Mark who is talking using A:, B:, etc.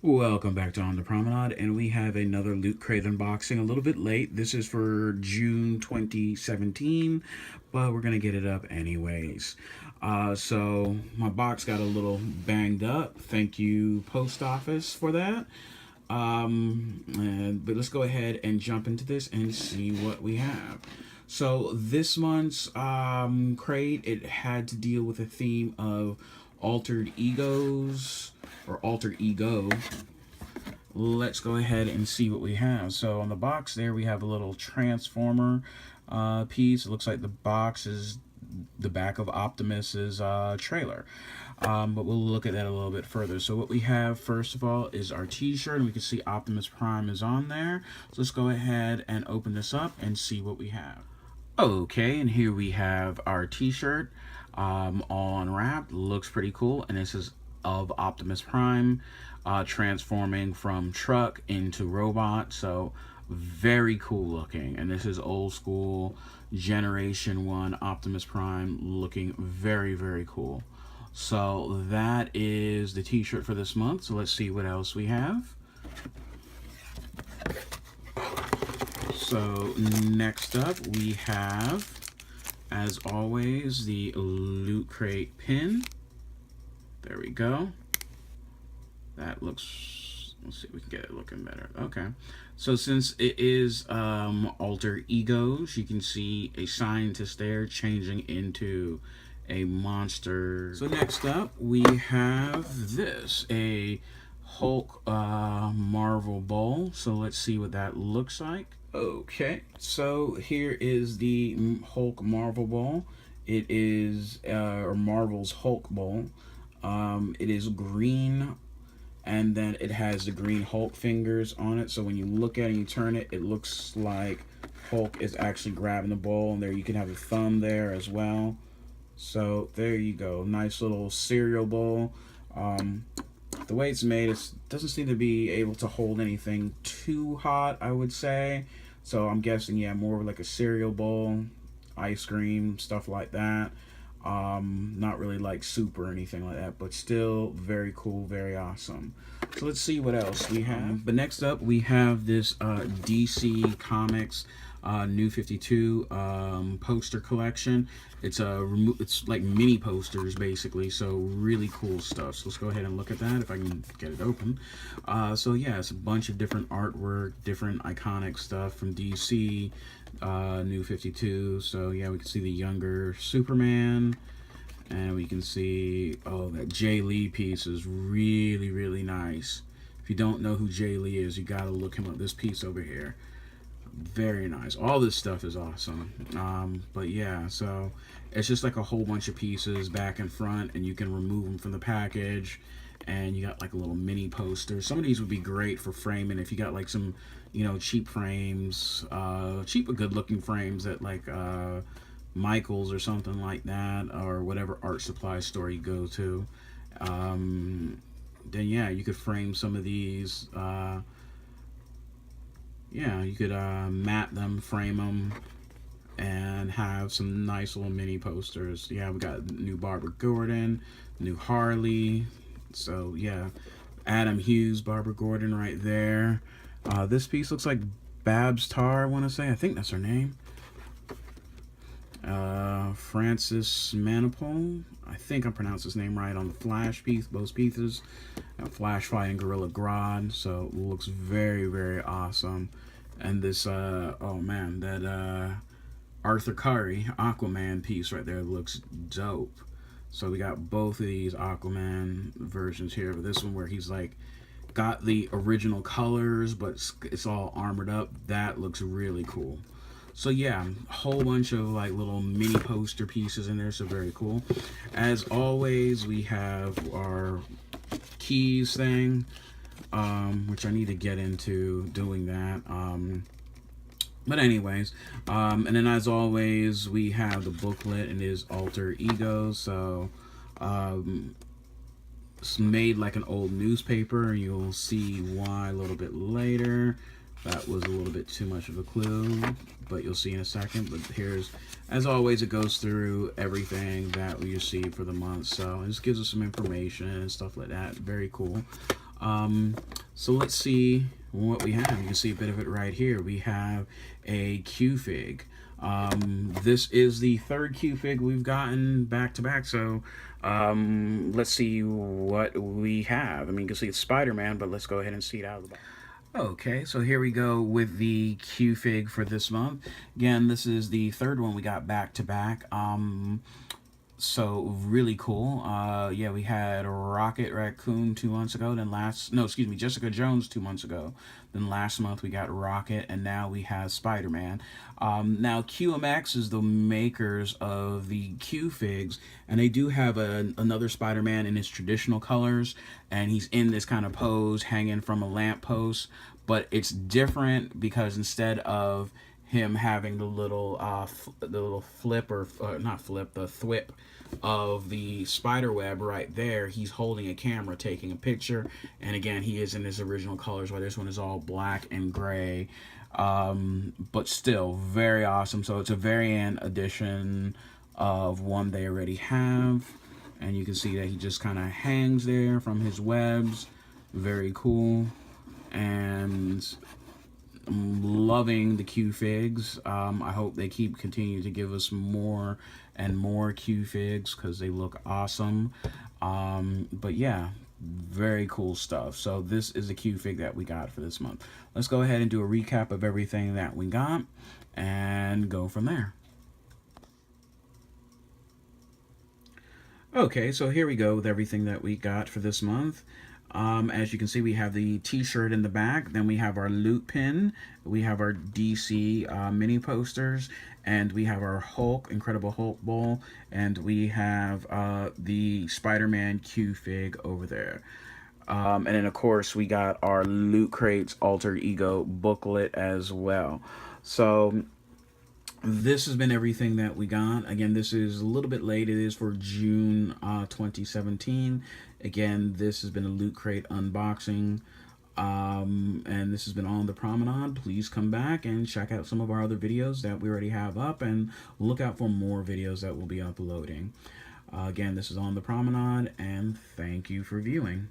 A: Welcome back to On the Promenade, and we have another Loot Crate unboxing. A little bit late. This is for June 2017, but we're gonna get it up anyways. So my box got a little banged up. Thank you, Post Office, for that. But let's go ahead and jump into this and see what we have. So this month's crate, it had to deal with a theme of altered egos or alter ego. Let's go ahead and see what we have. So on the box there we have a little transformer piece. It looks like the box is the back of Optimus's trailer. But we'll look at that a little bit further. So what we have first of all is our t-shirt, and we can see Optimus Prime is on there. So let's go ahead and open this up and see what we have. Okay, and here we have our t-shirt all unwrapped. Looks pretty cool, and this is of Optimus Prime transforming from truck into robot. So very cool looking, and this is old school Generation 1 Optimus Prime, looking very cool. So that is the t-shirt for this month. So let's see what else we have. So next up we have, as always, the Loot Crate pin. There we go. That looks, let's see if we can get it looking better. Okay. So since it is alter egos, you can see a scientist there changing into a monster. So next up we have this, a Hulk Marvel bowl. So let's see what that looks like. Okay, so here is the Hulk Marvel bowl. It is or Marvel's Hulk bowl. It is green, and then it has the green Hulk fingers on it. So when you look at it and you turn it, it looks like Hulk is actually grabbing the bowl, and there you can have a thumb there as well. So there you go, nice little cereal bowl. The way it's made, it doesn't seem to be able to hold anything too hot, I would say. So I'm guessing, yeah, more like a cereal bowl, ice cream, stuff like that. Not really like soup or anything like that, but still very cool, very awesome. So let's see what else we have. But next up we have this DC Comics New 52 poster collection. It's like mini posters basically, so really cool stuff. So let's go ahead and look at that if I can get it open. So yeah, it's a bunch of different artwork, different iconic stuff from DC New 52. So yeah, we can see the younger Superman, and we can see, oh, that Jay Lee piece is really nice. If you don't know who Jay Lee is, you gotta look him up. This piece over here, very nice. All this stuff is awesome. But yeah, so it's just like a whole bunch of pieces back and front, and you can remove them from the package, and you got like a little mini poster. Some of these would be great for framing if you got like some, you know, cheap frames, cheap but good looking frames at like Michael's or something like that, or whatever art supply store you go to. Then yeah, you could frame some of these. Yeah, you could mat them, frame them, and have some nice little mini posters. Yeah, we got new Barbara Gordon, new Harley. So yeah, Adam Hughes, Barbara Gordon right there. This piece looks like Babs Tarr, I want to say. I think that's her name. Francis Manipul, I think I pronounced his name right on the Flash piece, both pieces. Flash fighting Gorilla Grodd, so it looks very awesome. And this, oh man, that Arthur Curry Aquaman piece right there looks dope. So we got both of these Aquaman versions here, but this one where he's like got the original colors, but it's all armored up. That looks really cool. So yeah, a whole bunch of like little mini poster pieces in there, so very cool. As always, we have our keys thing, which I need to get into doing that. But anyways, and then as always, we have the booklet, and it is Alter Ego. So it's made like an old newspaper. You'll see why a little bit later. That was a little bit too much of a clue, but you'll see in a second. But here's, as always, it goes through everything that we receive for the month. So it just gives us some information and stuff like that. Very cool. So let's see what we have. You can see a bit of it right here. We have a Q-Fig. This is the third Q-Fig we've gotten back to back, so let's see what we have. I mean, you can see it's Spider-Man, but let's go ahead and see it out of the box. Okay, so here we go with the Q-Fig for this month. Again, this is the third one we got back to back. So really cool. Yeah, we had Rocket Raccoon 2 months ago. Jessica Jones 2 months ago. Then last month we got Rocket, and now we have Spider-Man. Now QMX is the makers of the Q-Figs, and they do have another Spider-Man in his traditional colors, and he's in this kind of pose, hanging from a lamppost. But it's different because instead of him having the little flip or not flip, the thwip of the spider web right there, he's holding a camera taking a picture, and again he is in his original colors, where this one is all black and gray, but still very awesome. So it's a variant edition of one they already have, and you can see that he just kind of hangs there from his webs. Very cool. And I'm loving the Q-Figs. I hope they continue to give us more and more Q-Figs because they look awesome. But yeah, very cool stuff. So this is the Q-Fig that we got for this month. Let's go ahead and do a recap of everything that we got and go from there. Okay, so here we go with everything that we got for this month. As you can see, we have the t-shirt in the back, then we have our loot pin, we have our DC mini posters, and we have our Hulk, Incredible Hulk bowl, and we have the Spider-Man Q-Fig over there. And then, of course, we got our Loot Crates Alter Ego booklet as well. So this has been everything that we got. Again, this is a little bit late. It is for June 2017. Again, this has been a Loot Crate unboxing. And this has been On the Promenade. Please come back and check out some of our other videos that we already have up, and look out for more videos that we'll be uploading. Again, this is On the Promenade, and thank you for viewing.